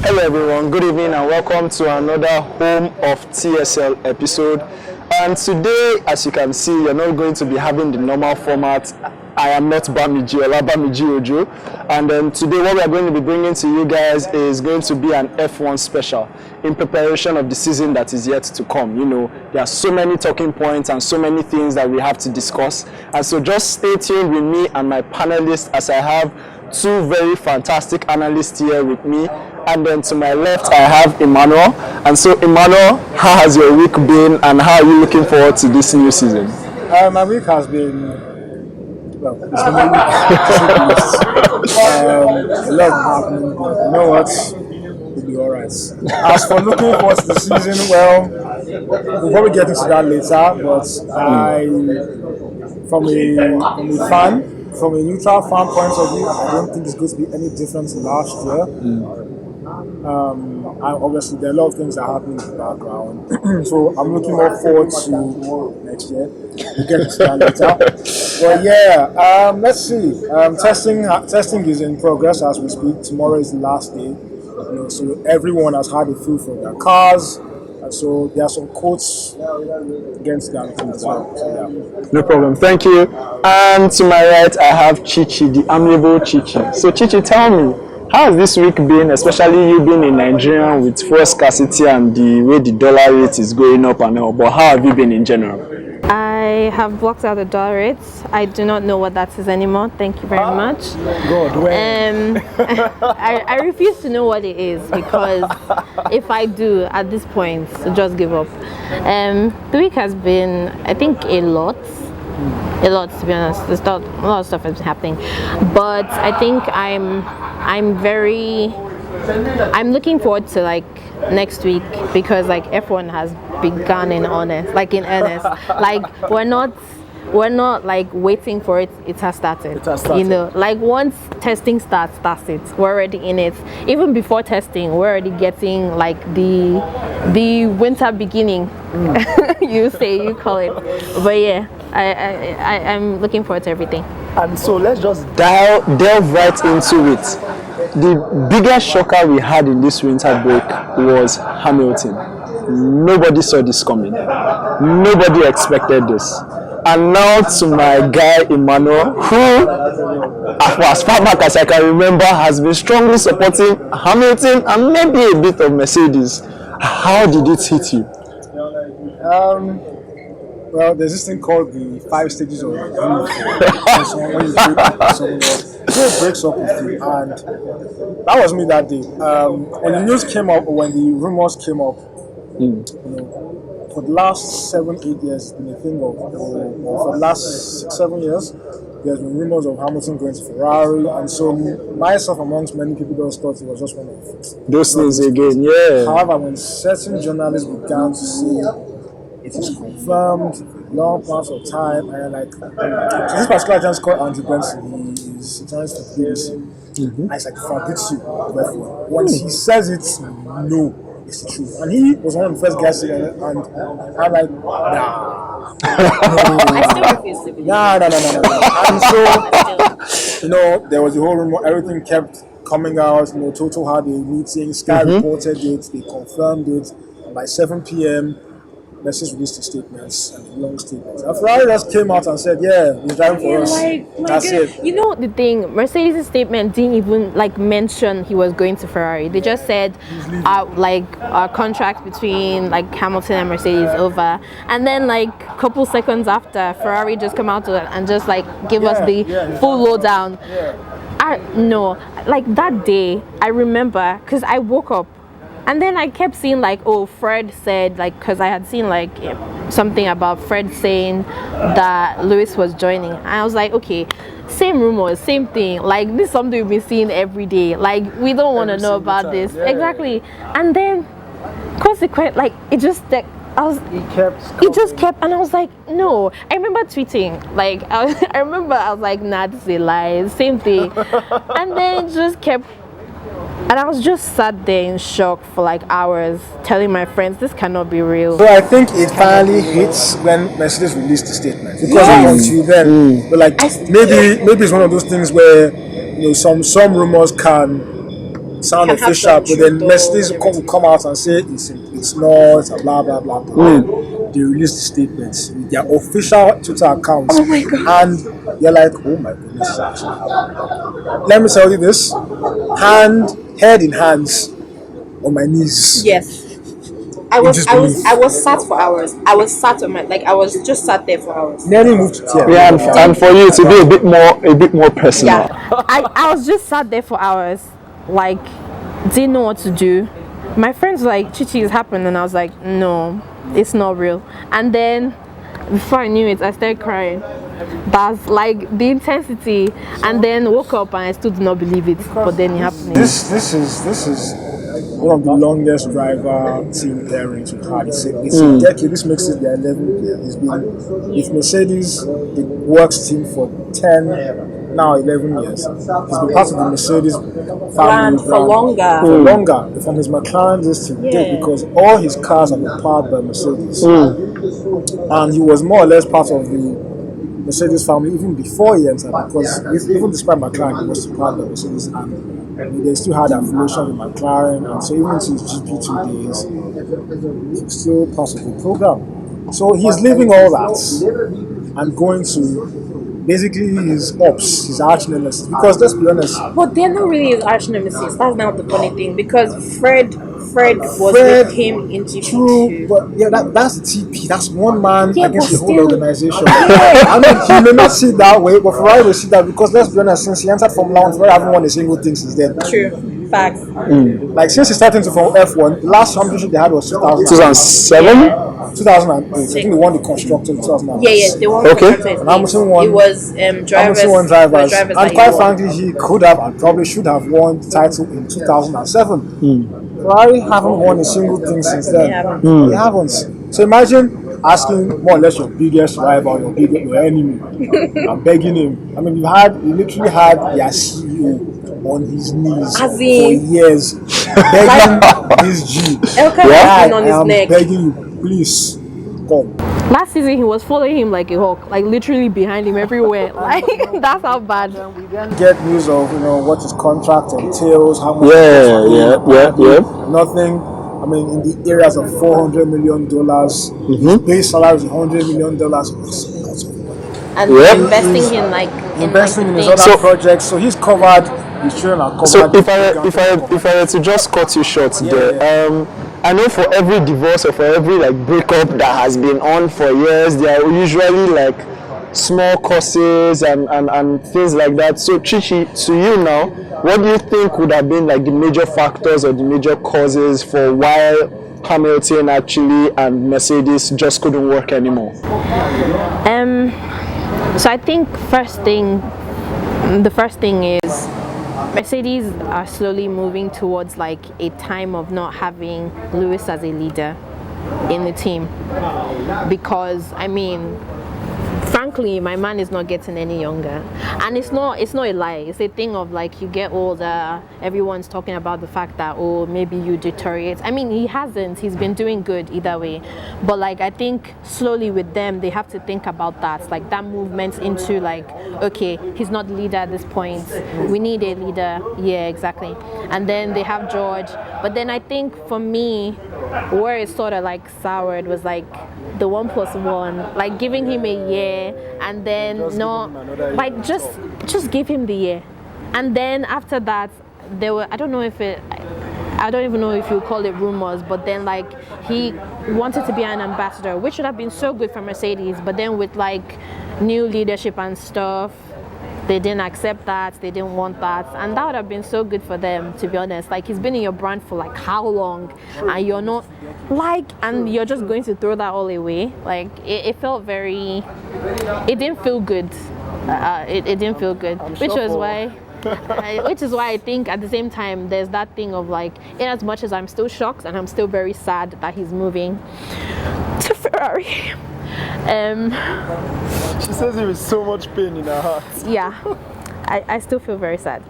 Hello everyone, good evening and welcome to another Home of TSL episode. And today, as you can see, you're not going to be having the normal format. I am not Bamiji Ojo. And today what we are going to be bringing to you guys is going to be an F1 special in preparation of the season that is yet to come. You know, there are so many talking points and so many things that we have to discuss. And so just stay tuned with me and my panelists as I have two very fantastic analysts here with me. And then to my left, I have Emmanuel. And so, Emmanuel, how has your week been and how are you looking forward to this new season? My week has been, well, it's been a lot happening, but you know what? We'll be alright. As for looking forward to the season, well, we'll probably get into that later, but from a neutral fan point of view, I don't think it's going to be any different than last year. And obviously there are a lot of things that happen in the background, so I'm looking more forward to next year. We'll get into that later. But yeah, let's see. Testing is in progress as we speak. Tomorrow is the last day. So everyone has had a feel for their cars. So there are some quotes against that as well. So, yeah. No problem, thank you. And to my right, I have Chichi, the amiable Chichi. So Chichi, tell me, how has this week been, especially you being in Nigeria with fuel scarcity and the way the dollar rate is going up and all, but how have you been in general? I have blocked out the dollar rates. I do not know what that is anymore. Thank you very much. God, I refuse to know what it is because if I do at this point, just give up. The week has been, I think, a lot to be honest. A lot of stuff has been happening, but I think I'm looking forward to like next week because like F1 has begun in earnest. Like we're not like waiting for it. It has started. You know, like once testing starts it. We're already in it. Even before testing, we're already getting like the winter beginning. You call it. But yeah, I'm looking forward to everything. And so let's just delve right into it. The biggest shocker we had in this winter break was Hamilton. Nobody saw this coming. Nobody expected this. And now to my guy Emmanuel, who, as far back as I can remember, has been strongly supporting Hamilton and maybe a bit of Mercedes. How did it hit you? Well, there's this thing called the 5 stages of grief. When you breaks up with you, and that was me that day. When the news came up, or when the rumors came up, you know, for the last 7-8 years, it's been a thing of, or for the last 6-7 years, there's been rumors of Hamilton going to Ferrari, and so myself amongst many people just thought it was just one of those things again. Yeah. However, when certain journalists began to say it is confirmed, long parts of time, and like this particular gentleman called Andrew Benson, he joins the BBC. I was like, Fabrizio, when he says it, no, it's the truth. And he was one of the first guys saying it, and I'm like, nah. I still refuse to believe. Nah. And so, there was the whole rumor, everything kept coming out. Toto had a meeting, Sky reported it, they confirmed it, and by 7 p.m. Mercedes released the statements and long statements. And Ferrari just came out and said, "Yeah, he's driving for us." That's it. You know the thing, Mercedes' statement didn't even like mention he was going to Ferrari. They just said, our contract between like Hamilton and Mercedes over. And then like a couple seconds after, Ferrari just come out and just like give us the full lowdown. No, like that day, I remember because I woke up. And then I kept seeing Fred said, because I had seen something about Fred saying that Lewis was joining. And I was like, okay, same rumors, same thing. Like, this is something we've been seeing every day. Like, we don't want to know about this. Yeah. Exactly. And then, consequently, it just kept, and I was like, no. I remember tweeting, I was like, nah, this is a lie. Same thing. And then it just kept. And I was just sat there in shock for hours, telling my friends, this cannot be real. So I think it finally hits when Mercedes released the statement. Because until then, but maybe it's one of those things where some rumors can sound Can have official, some but then truth Mercedes or will come out and say it's not, it's a blah blah blah. But then they release the statements with their official Twitter accounts, and you're like, oh my goodness, it's actually happening. Let me tell you this: head in hands, on my knees. Yes. In disbelief. I was sat for hours. I was sat on my I was just sat there for hours. Nearly moved to tears. Yeah, and for you to be a bit more personal. Yeah. I was just sat there for hours, like didn't know what to do. My friends were like, Chichi, it's happened, and I was like, no, it's not real. And then before I knew it, I started crying. That's like the intensity, and then woke up and I still did not believe it. But then it happened. This is one of the longest driver team pairings we've had. It's a decade. This makes it the 11th year. It's been with Mercedes, the works team for 10, now 11 years. He's been part of the Mercedes family For longer. For longer, from his McLaren this to date, because all his cars have been powered by Mercedes, and he was more or less part of the Mercedes family even before he entered, because even despite McLaren, he was part of the Mercedes, and they still had affiliation with McLaren, and so even to his GP2 days, he's still part of the program. So he's leaving all that and going to basically his ops, his arch nemesis. Because let's be honest, But they're not really his arch nemesis. That's not the funny thing, because Fred was with him in GP2. true, but yeah, that's the TP. That's one man Yeah, against but the whole still- organization. I mean, he may not see it that way, but Ferrari will see that, because let's be honest, since he entered Formula 1, Ferrari haven't won a single thing since then. True. Facts. Like since he started to from F1, the last championship they had was 2007. 2008. I think they won the constructor in 2008. Yeah, they won. Okay. And Hamilton won. It was drivers. Hamilton won drivers. that And he quite won. frankly, he could have and probably should have won the title in 2007. Ferrari haven't won a single thing since then. They haven't. So imagine asking more or less your biggest rival, your enemy, and begging him. I mean, you literally had their CEO on his knees As for in- years, begging this G. Elka "Guy, has been on I his am neck. begging you, please come." Last season, he was following him like a hawk, like literally behind him everywhere. Like that's how bad. Get news of what his contract entails, how much Yeah. nothing. I mean, in the areas of $400 million, his base salary is $100 million. And Yeah. investing in like Investing in his things. other projects, so he's covered. His children are covered. So if I were to just cut you short there, I know for every divorce or for every like breakup that has been on for years, there are usually like small causes and things like that. So Chichi, to you now, what do you think would have been like the major factors or the major causes for why Hamilton actually and Mercedes just couldn't work anymore? So I think the first thing is Mercedes are slowly moving towards like a time of not having Lewis as a leader in the team, because I mean, frankly, my man is not getting any younger, and it's not a lie. It's a thing of like you get older, everyone's talking about the fact that maybe you deteriorate. I mean, he hasn't. He's been doing good either way, but like I think slowly with them they have to think about that, like that movement into like, okay, he's not the leader at this point. We need a leader. Yeah, exactly. And then they have George, but then I think for me, where it sort of like soured was like the 1+1, like giving him a year and then just give him the year, and then after that there were I don't even know if you call it rumors, but then like he wanted to be an ambassador, which would have been so good for Mercedes, but then with like new leadership and stuff, they didn't accept that, they didn't want that, and that would have been so good for them, to be honest. Like he's been in your brand for like how long, and you're not like, and you're just going to throw that all away. Like it felt very, it didn't feel good. It didn't feel good, which is why I think at the same time there's that thing of like, in as much as I'm still shocked and I'm still very sad that he's moving to Ferrari. She says it with so much pain in her heart. Yeah, I still feel very sad.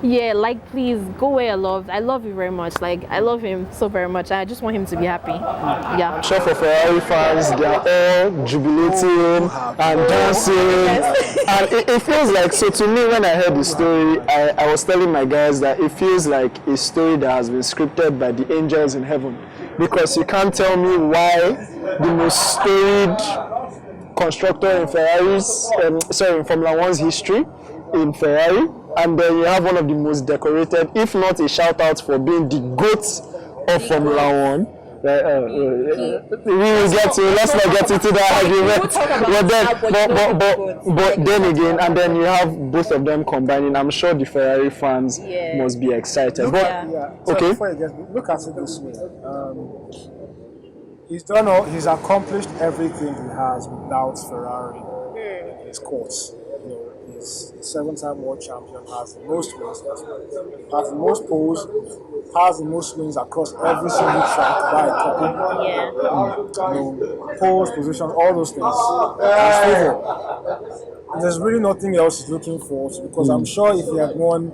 Yeah, like please go where you're loved. I love you very much. Like I love him so very much. I just want him to be happy. Yeah. I'm sure for Ferrari fans, they are all jubilating and dancing, and it feels like. So to me, when I heard the story, I was telling my guys that it feels like a story that has been scripted by the angels in heaven, because you can't tell me why the most storied constructor in in Formula One's history in Ferrari, and then you have one of the most decorated, if not a shout out for being the GOAT of Formula One. We will get to, let's not get into that argument. But then again, and then you have both of them combining. I'm sure the Ferrari fans must be excited. So okay. before you get, look at it this way. He's accomplished everything he has without Ferrari in his course. You know, he's a 7-time world champion, has the most wins, has the most poles, has the most wins across every single track by a couple. Yeah. You know, poles, positions, all those things. There's really nothing else he's looking for, because I'm sure if he had won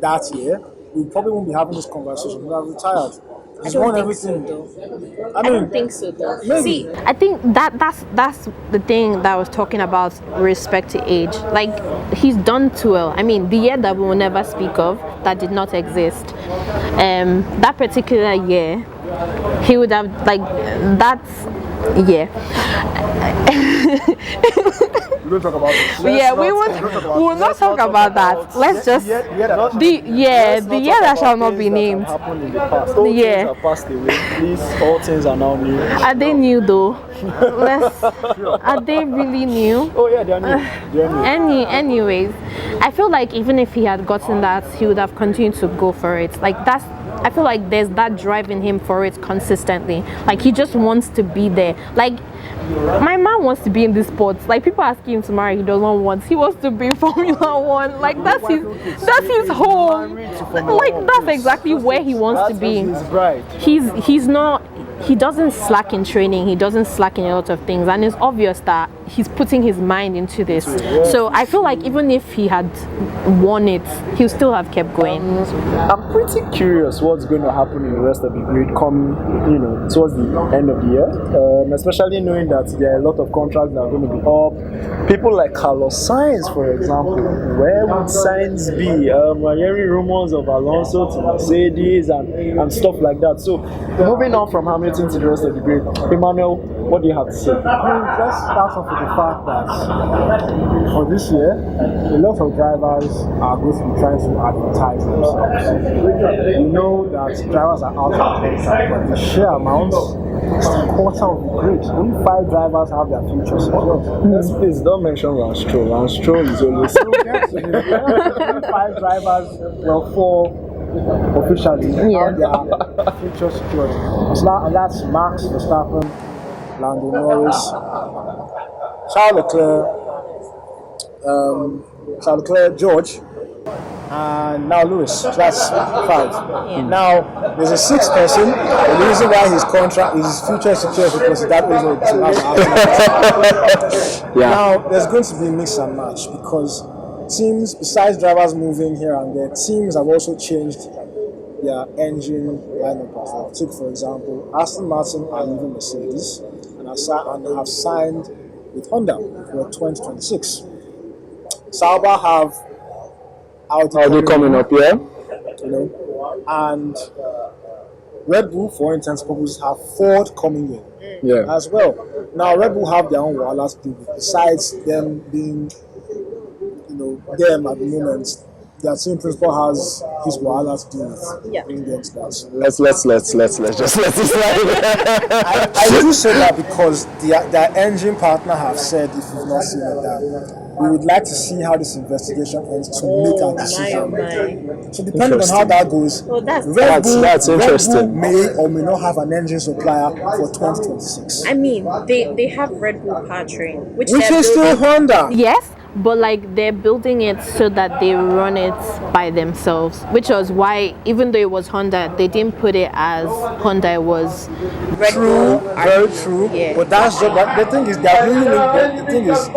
that year, we probably won't be having this conversation. He would have retired. He's won everything. I don't think so though. Maybe. See, I think that's the thing that I was talking about with respect to age. Like he's done too well. I mean, the year that we will never speak of, that did not exist. That particular year, he would have We don't talk about it. We will not talk about that. Let's just the year that shall not be named. Happened in the past. All things have passed away. These all things are now new. Are they new though? Are they really new? Oh yeah, they are new. Anyways, I feel like even if he had gotten that, he would have continued to go for it. I feel like there's that drive in him for it consistently. Like he just wants to be there. Like my man wants to be in this sport. Like people asking him to marry, he doesn't want. He wants to be in Formula One. Like that's his home. Like that's exactly where he wants to be. He doesn't slack in training. He doesn't slack in a lot of things, and it's obvious that he's putting his mind into this. So I feel like even if he had won it, he'll still have kept going. I'm pretty curious what's going to happen in the rest of the grid coming, towards the end of the year, especially knowing that there are a lot of contracts that are going to be up. People like Carlos Sainz, for example, where would Sainz be? We're hearing rumors of Alonso to Mercedes and stuff like that. So moving on from Hamilton to the rest of the grid, Emmanuel, what do you have to say? Let's start off with the fact that for this year, a lot of drivers are going to be trying to advertise themselves. We know that drivers are out of contract, but the sheer amount is a quarter of the grid. Only 5 drivers have their future secured. Please don't mention Lance Stroll. Lance Stroll is always. Only 5 drivers, 4 officially have their future secured. And that's Max Verstappen, Lando Norris, Charles Leclerc, George, and now Lewis. So that's 5. Now there's a 6th person. The reason why his future is secured because that is Now there's going to be mix and match because teams, besides drivers moving here and there, teams have also changed their engine lineup. Take for example, Aston Martin are leaving Mercedes and have signed with Honda for 2026. Sauber have Audi coming up, and Red Bull, for intents purposes, have Ford coming in as well. Now Red Bull have their own wireless people. Besides them being, them at the moment, their team principal has his wireless deal with Indian stars. Let's just let it slide. I do say that because their engine partner have said, if you've not seen it, that we would like to see how this investigation ends to make a decision. So depending on how that goes, that's interesting. Red Bull may or may not have an engine supplier for 2026. I mean, they have Red Bull powertrain, which is still Honda. Yes, but like they're building it so that they run it by themselves, which was why even though it was Honda, they didn't put it as Honda was Red True, Bull. very true. Yeah. But that's just, but the thing is, they're building it. The thing is,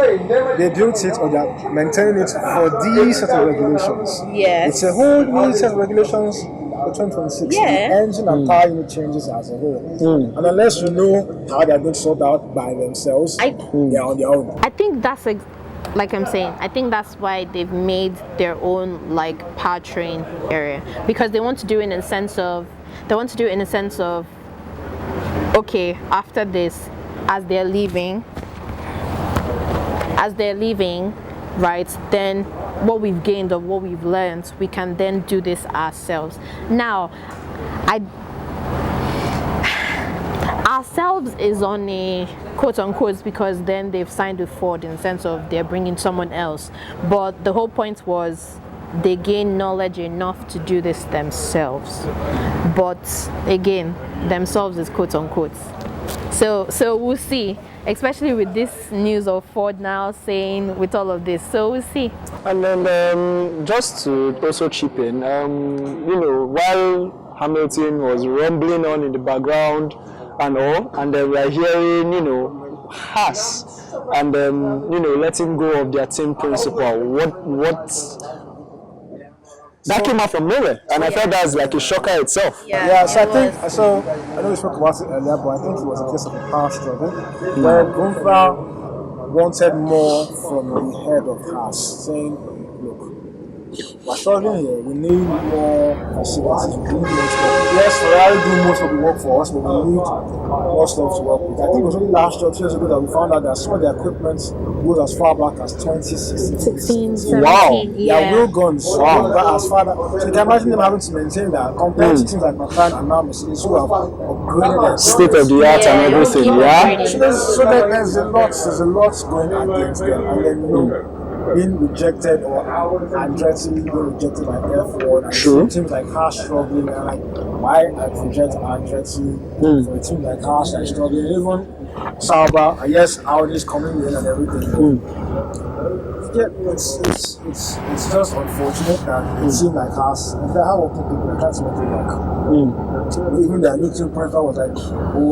they built it or they're maintaining it for these set of regulations. Yes. It's a whole new set of regulations for 2026. Yeah. The engine and power unit changes as a whole. And unless you know how they're going to sort out by themselves, they're on their own. I think that's like I'm saying, I think that's why they've made their own like powertrain area, because they want to do it in a sense of okay, after this, as they're leaving, right, then what we've gained or what we've learned, we can then do this ourselves. Now, ourselves is on a quote unquote because then they've signed with Ford in the sense of they're bringing someone else, but the whole point was they gain knowledge enough to do this themselves. But again, themselves is quote unquote. So we'll see, especially with this news of Ford now saying with all of this. So we'll see. And then just to also chip in, while Hamilton was rumbling on in the background and all, and then we're hearing, Haas and letting go of their team principal. What that came out from nowhere, and I thought that was like a shocker itself. Yeah, so I know we spoke about it earlier, but I think it was a case of a power struggle where Gunther wanted more from the head of Haas, saying, look, we're struggling here, we need more facilities, we need more stuff. Yes, Ferrari do most of the work for us, but we need more stuff to work with. I think it was only last year, 2 years ago, that we found out that some of the equipment goes as far back as 2016. 17, Wow, yeah. yeah, wheel guns. Wow. As far that, so you can imagine them having to maintain that compared to things like McLaren and now Mercedes who have upgraded their State of the art and everything, yeah. So there's a lot going against them, and then being rejected or Andretti being rejected by F1 and True. teams like Haas struggling and like why I reject Andretti for a team like Haas that's struggling, even Sauber, yes, Audi's coming in and everything. Yeah, it's just unfortunate that it seemed like Haas, if they have working people, they can't make it work. Even their new team principal was like,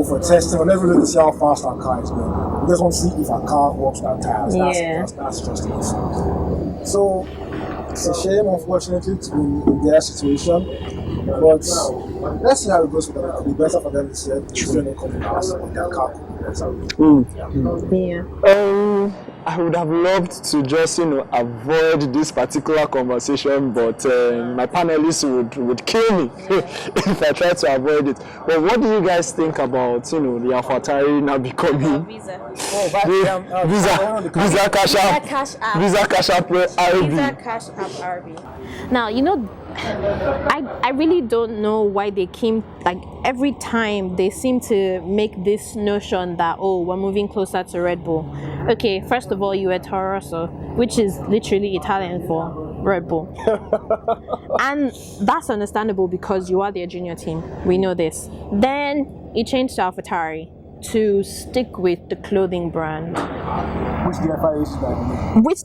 for testing, we'll never look to see how fast our car is going. We just want to see if our car works with our tires. That's just it. So it's a shame, unfortunately, to be in their situation. But let's see how it goes for them. It could be better for them this year. True. Coming out, their car could be better. Yeah. I would have loved to just, avoid this particular conversation, but my panelists would kill me if I try to avoid it. But what do you guys think about, the AlphaTauri now becoming Visa Cash App RB? Visa Cash App RB. Now, I really don't know why they came, like every time they seem to make this notion that, we're moving closer to Red Bull. Okay, first of all, you were Toro Rosso, which is literally Italian for Red Bull. And that's understandable because you are their junior team. We know this. Then it changed to AlphaTauri to stick with the clothing brand. Which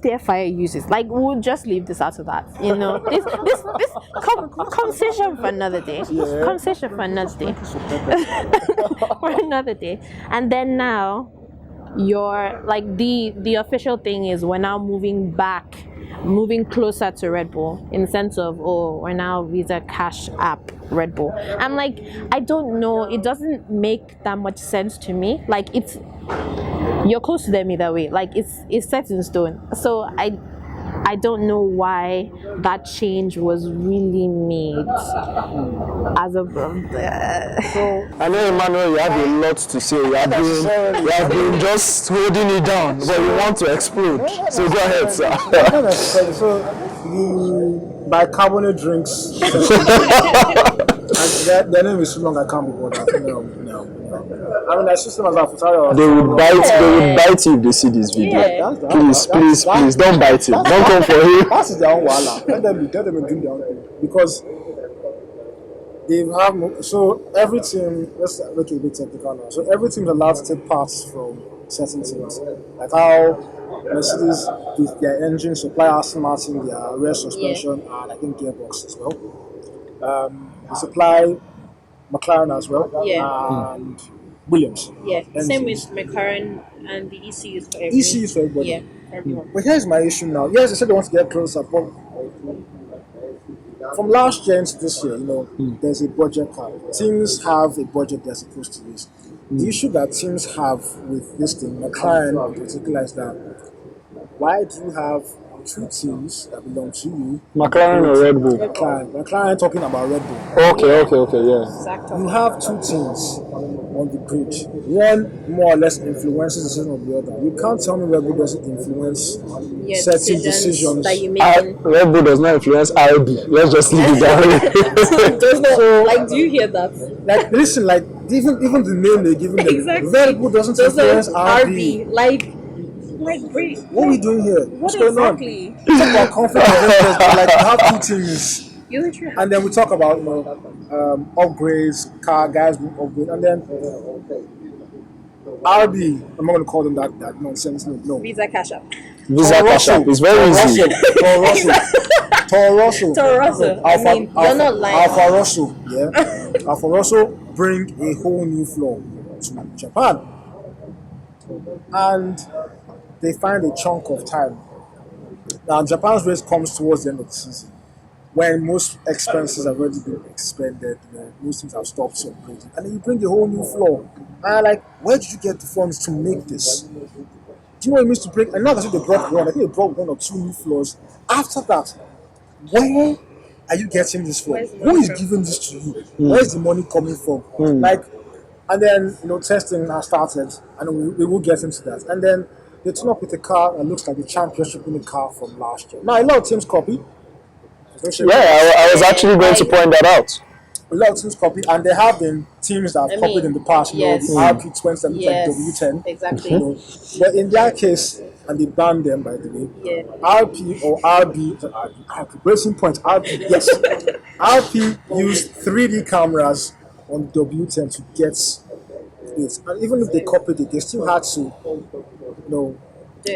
the FIA uses. Like, we'll just leave this out of that. This conversation for another day. Yeah. Conversation for another day. For another day. And then now, you're like the official thing is we're now moving closer to Red Bull in the sense of we're now Visa Cash App Red Bull. I'm like, I don't know, it doesn't make that much sense to me. Like, you're close to them either way. Like, it's set in stone. So I don't know why that change was really made as of I know, Emmanuel, you have a lot to say. You have been just holding it down, but you want to explode. So go ahead, sir. So the bicarbonate drinks, and their name is so long I can't be bothered. No. I mean, their system as AlphaTauri. They would bite you if they see this video. Yeah. Please, don't bite him. Don't come for him. That is their own wala. Let them do their own thing. Because they have, so every team, let's look a bit technical now. So every team is allowed to take parts from certain teams. Like how Mercedes with their engine supply Aston Martin their rear suspension and I think gearbox as well. They supply McLaren as well and Williams. Yeah. Same with engines. McLaren and the ECUs for everyone. ECUs for everybody. Yeah, for everyone. But here's my issue now. Yes, they said they want to get closer, but from last year into this year, there's a budget cap. Teams have a budget they're supposed to use. The issue that teams have with this thing, McLaren in particular, is that why do you have two teams that belong to you? McLaren or Red Bull? McLaren talking about Red Bull. Okay, yeah. Exactly. You have two teams on the grid. One more or less influences the decision of the other. You can't tell me Red Bull doesn't influence certain decisions. that you make. Red Bull does not influence RB. Let's just leave it that Does not, do you hear that? Like, listen, like even the name they're giving them. Exactly. Red Bull doesn't influence RB. Like, great. What are we doing here? What's going exactly? on? Talk about confidence, but like we have two teams. You literally have And then we talk about upgrades, car guys will upgrade, and then RB. I'm not going to call them that nonsense. No. Visa Cash App. Visa Cash App. It's very easy. Toro Rosso. You're not lying. Alfa Rosso. Yeah. Alfa Rosso bring a whole new floor to Japan, and they find a chunk of time. Now Japan's race comes towards the end of the season, when most expenses have already been expended, most things have stopped upgrading, and then you bring a whole new floor. And like, where did you get the funds to make this? Do you know what it means to bring? And not that they brought one, I think they brought one or two new floors. After that, where are you getting this from? Who is giving this to you? Where is the money coming from? Like, and then testing has started, and we will get into that. And then they turn up with a car that looks like the championship winning car from last year. Now a lot of teams copy. Yeah, I was actually going to point that out. A lot of teams copy, and there have been teams that have copied in the past. Yes. The RP20 that look like W10. Exactly. But in their case, and they banned them by the way. Yeah. RP or RB, Racing Point, RP, yes. RP used 3D cameras on W10 to get it, and even if they copied it, they still had to,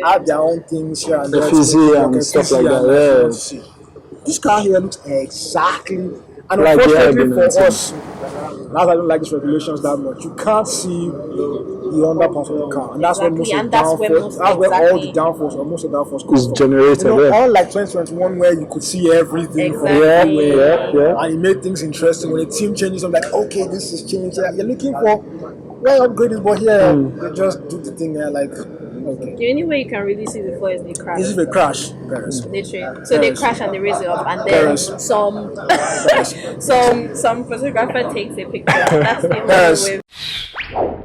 add their own things here and The there. fizzy and stuff like that. Yeah. This car here looks exactly, and Like unfortunately for the us, now I don't like these regulations that much. You can't see the under part of the car, and that's where most of the downforce. That's where all the downforce or most of the downforce comes Is from. generated. Unlike 2021 where you could see everything from Exactly. everywhere, and it made things interesting. When a team changes, I'm like, okay, this is changed. You're looking for well upgraded, but here they just do the thing there like. Okay. The only way you can really see the floor is they crash. This is a crash. Paris. Literally. So they crash and they raise it up, and then Paris. some photographer takes a picture. That's the only way.